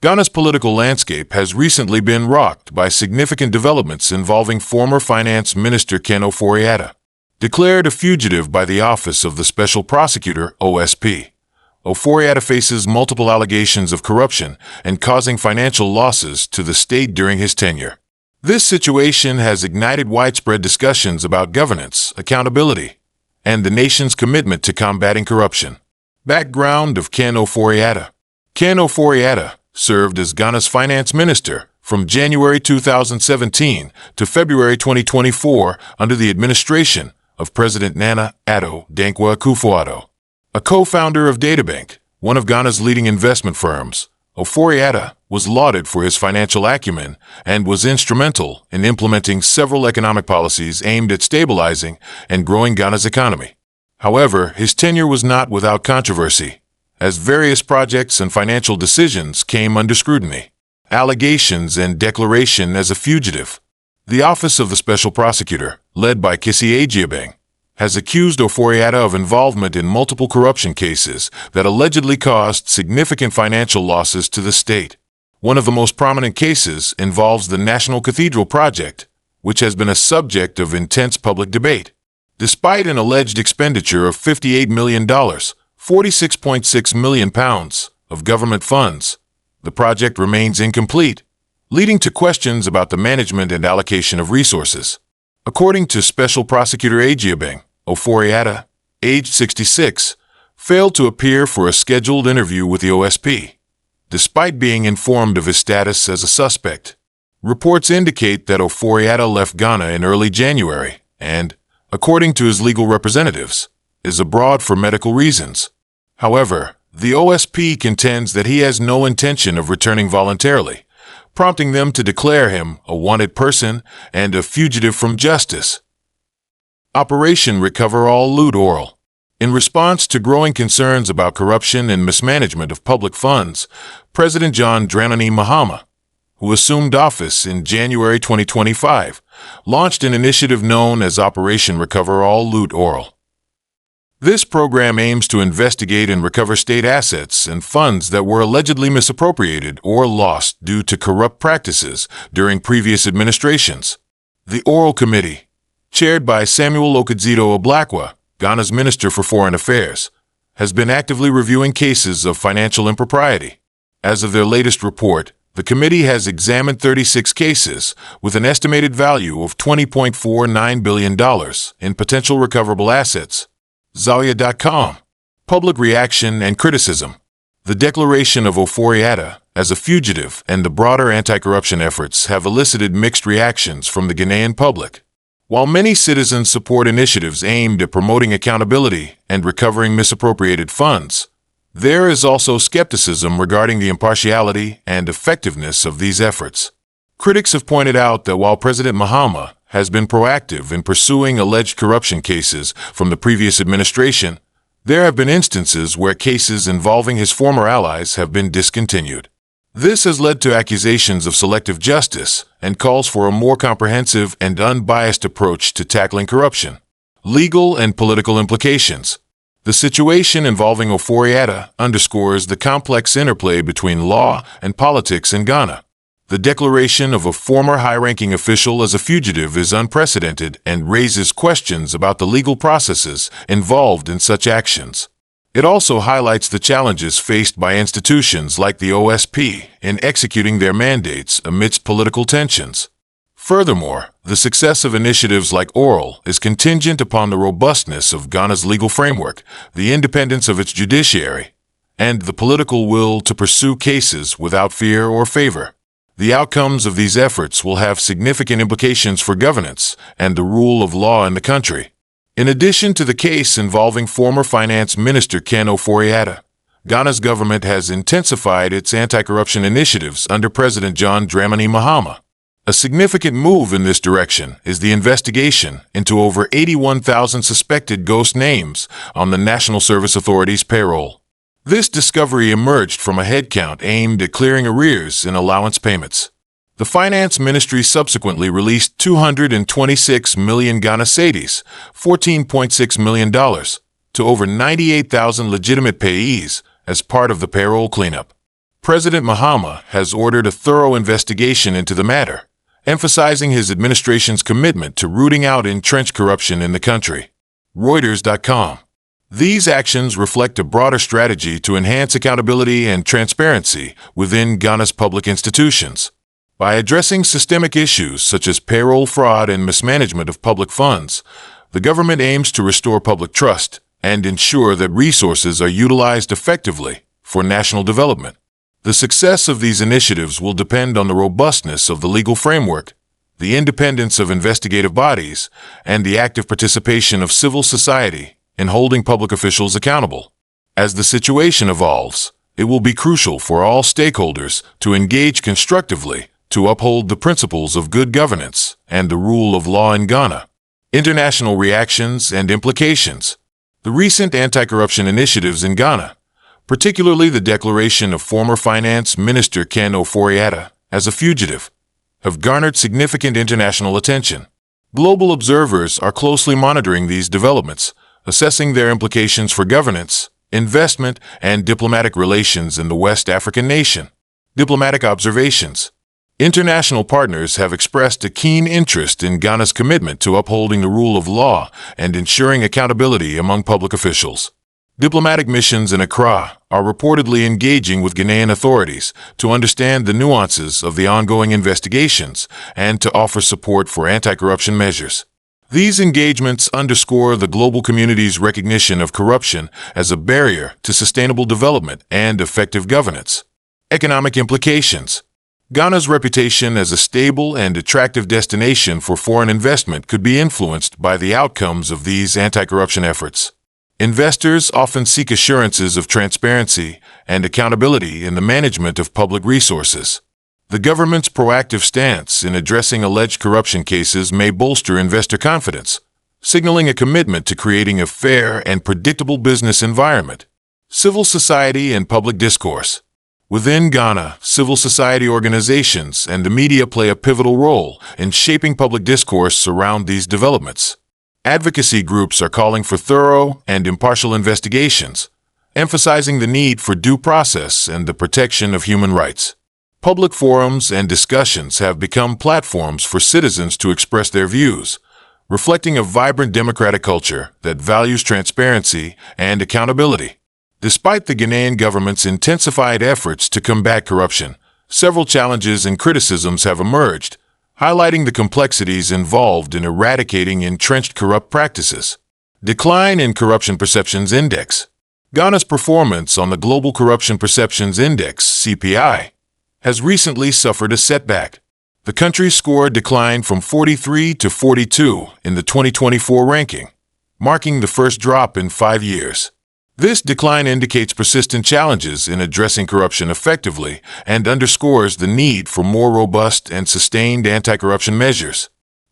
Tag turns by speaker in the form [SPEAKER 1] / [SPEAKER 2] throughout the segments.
[SPEAKER 1] Ghana's political landscape has recently been rocked by significant developments involving former Finance Minister Ken Ofori Atta. Declared a fugitive by the Office of the Special Prosecutor, OSP, Ofori Atta faces multiple allegations of corruption and causing financial losses to the state during his tenure. This situation has ignited widespread discussions about governance, accountability, and the nation's commitment to combating corruption. Background of Ken Ofori Atta. Ken Ofori Atta served as Ghana's finance minister from January 2017 to February 2024 under the administration of President Nana Addo Dankwa Akufo-Addo. A co-founder of DataBank, one of Ghana's leading investment firms, Ofori Atta was lauded for his financial acumen and was instrumental in implementing several economic policies aimed at stabilizing and growing Ghana's economy. However, his tenure was not without controversy, as various projects and financial decisions came under scrutiny. Allegations and declaration as a fugitive. The Office of the Special Prosecutor, led by Kisi Ajiabeng, has accused Ofori Atta of involvement in multiple corruption cases that allegedly caused significant financial losses to the state. One of the most prominent cases involves the National Cathedral project, which has been a subject of intense public debate. Despite an alleged expenditure of $58 million, £46.6 million of government funds, the project remains incomplete, leading to questions about the management and allocation of resources. According to Special Prosecutor Ajiabeng, Ofori Atta, aged 66, failed to appear for a scheduled interview with the OSP, despite being informed of his status as a suspect. Reports indicate that Ofori Atta left Ghana in early January and, according to his legal representatives, is abroad for medical reasons. However, the OSP contends that he has no intention of returning voluntarily, prompting them to declare him a wanted person and a fugitive from justice. Operation Recover All Loot Oral. In response to growing concerns about corruption and mismanagement of public funds, President John Dramani Mahama, who assumed office in January 2025, launched an initiative known as Operation Recover All Loot Oral. This program aims to investigate and recover state assets and funds that were allegedly misappropriated or lost due to corrupt practices during previous administrations. The Oral Committee, chaired by Samuel Okadzito Oblakwa, Ghana's Minister for Foreign Affairs, has been actively reviewing cases of financial impropriety. As of their latest report, the committee has examined 36 cases with an estimated value of $20.49 billion in potential recoverable assets. Zawiya.com. Public reaction and criticism. The declaration of Ofori Atta as a fugitive and the broader anti-corruption efforts have elicited mixed reactions from the Ghanaian public. While many citizens support initiatives aimed at promoting accountability and recovering misappropriated funds, there is also skepticism regarding the impartiality and effectiveness of these efforts. Critics have pointed out that while President Mahama has been proactive in pursuing alleged corruption cases from the previous administration, there have been instances where cases involving his former allies have been discontinued. This has led to accusations of selective justice and calls for a more comprehensive and unbiased approach to tackling corruption. Legal and political implications. The situation involving Ofori Atta underscores the complex interplay between law and politics in Ghana. The declaration of a former high-ranking official as a fugitive is unprecedented and raises questions about the legal processes involved in such actions. It also highlights the challenges faced by institutions like the OSP in executing their mandates amidst political tensions. Furthermore, the success of initiatives like Oral is contingent upon the robustness of Ghana's legal framework, the independence of its judiciary, and the political will to pursue cases without fear or favor. The outcomes of these efforts will have significant implications for governance and the rule of law in the country. In addition to the case involving former Finance Minister Ken Ofori Atta, Ghana's government has intensified its anti-corruption initiatives under President John Dramani Mahama. A significant move in this direction is the investigation into over 81,000 suspected ghost names on the National Service Authority's payroll. This discovery emerged from a headcount aimed at clearing arrears in allowance payments. The Finance Ministry subsequently released 226 million Ghana cedis, $14.6 million, to over 98,000 legitimate payees as part of the payroll cleanup. President Mahama has ordered a thorough investigation into the matter, emphasizing his administration's commitment to rooting out entrenched corruption in the country. Reuters.com. These actions reflect a broader strategy to enhance accountability and transparency within Ghana's public institutions. By addressing systemic issues such as payroll fraud and mismanagement of public funds, the government aims to restore public trust and ensure that resources are utilized effectively for national development. The success of these initiatives will depend on the robustness of the legal framework, the independence of investigative bodies, and the active participation of civil society in holding public officials accountable. As the situation evolves, it will be crucial for all stakeholders to engage constructively to uphold the principles of good governance and the rule of law in Ghana. International reactions and implications. The recent anti-corruption initiatives in Ghana, particularly the declaration of former Finance Minister Ofori Atta as a fugitive, have garnered significant international attention. Global observers are closely monitoring these developments, assessing their implications for governance, investment, and diplomatic relations in the West African nation. Diplomatic observations. International partners have expressed a keen interest in Ghana's commitment to upholding the rule of law and ensuring accountability among public officials. Diplomatic missions in Accra are reportedly engaging with Ghanaian authorities to understand the nuances of the ongoing investigations and to offer support for anti-corruption measures. These engagements underscore the global community's recognition of corruption as a barrier to sustainable development and effective governance. Economic implications. Ghana's reputation as a stable and attractive destination for foreign investment could be influenced by the outcomes of these anti-corruption efforts. Investors often seek assurances of transparency and accountability in the management of public resources. The government's proactive stance in addressing alleged corruption cases may bolster investor confidence, signaling a commitment to creating a fair and predictable business environment. Civil society and public discourse. Within Ghana, civil society organizations and the media play a pivotal role in shaping public discourse around these developments. Advocacy groups are calling for thorough and impartial investigations, emphasizing the need for due process and the protection of human rights. Public forums and discussions have become platforms for citizens to express their views, reflecting a vibrant democratic culture that values transparency and accountability. Despite the Ghanaian government's intensified efforts to combat corruption, several challenges and criticisms have emerged, highlighting the complexities involved in eradicating entrenched corrupt practices. Decline in Corruption Perceptions Index. Ghana's performance on the Global Corruption Perceptions Index, CPI, has recently suffered a setback. The country's score declined from 43 to 42 in the 2024 ranking, marking the first drop in 5 years. This decline indicates persistent challenges in addressing corruption effectively and underscores the need for more robust and sustained anti-corruption measures.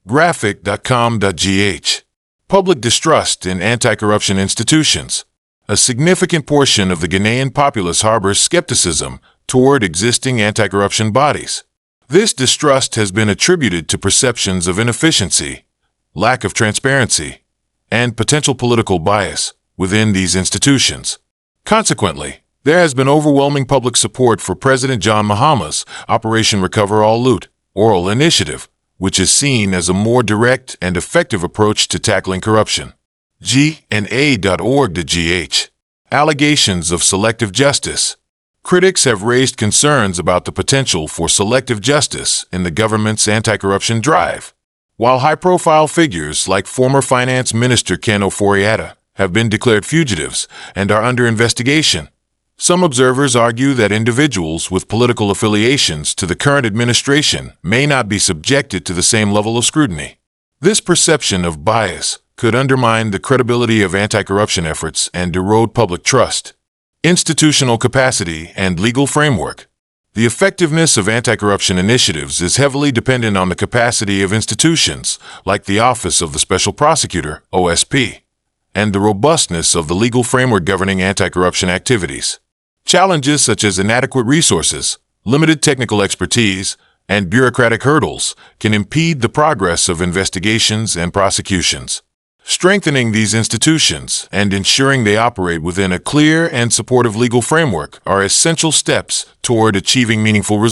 [SPEAKER 1] Graphic.com.gh. Public distrust in anti-corruption institutions. A significant portion of the Ghanaian populace harbors skepticism toward existing anti-corruption bodies. This distrust has been attributed to perceptions of inefficiency, lack of transparency, and potential political bias within these institutions. Consequently, there has been overwhelming public support for President John Mahama's Operation Recover All Loot, oral initiative, which is seen as a more direct and effective approach to tackling corruption. GNA.org.gh. Allegations of selective justice. Critics have raised concerns about the potential for selective justice in the government's anti-corruption drive. While high-profile figures like former Finance Minister Ofori Atta have been declared fugitives and are under investigation, some observers argue that individuals with political affiliations to the current administration may not be subjected to the same level of scrutiny. This perception of bias could undermine the credibility of anti-corruption efforts and erode public trust. Institutional capacity and legal framework. The effectiveness of anti-corruption initiatives is heavily dependent on the capacity of institutions like the Office of the Special Prosecutor, OSP, and the robustness of the legal framework governing anti-corruption activities. Challenges such as inadequate resources, limited technical expertise, and bureaucratic hurdles can impede the progress of investigations and prosecutions. Strengthening these institutions and ensuring they operate within a clear and supportive legal framework are essential steps toward achieving meaningful results.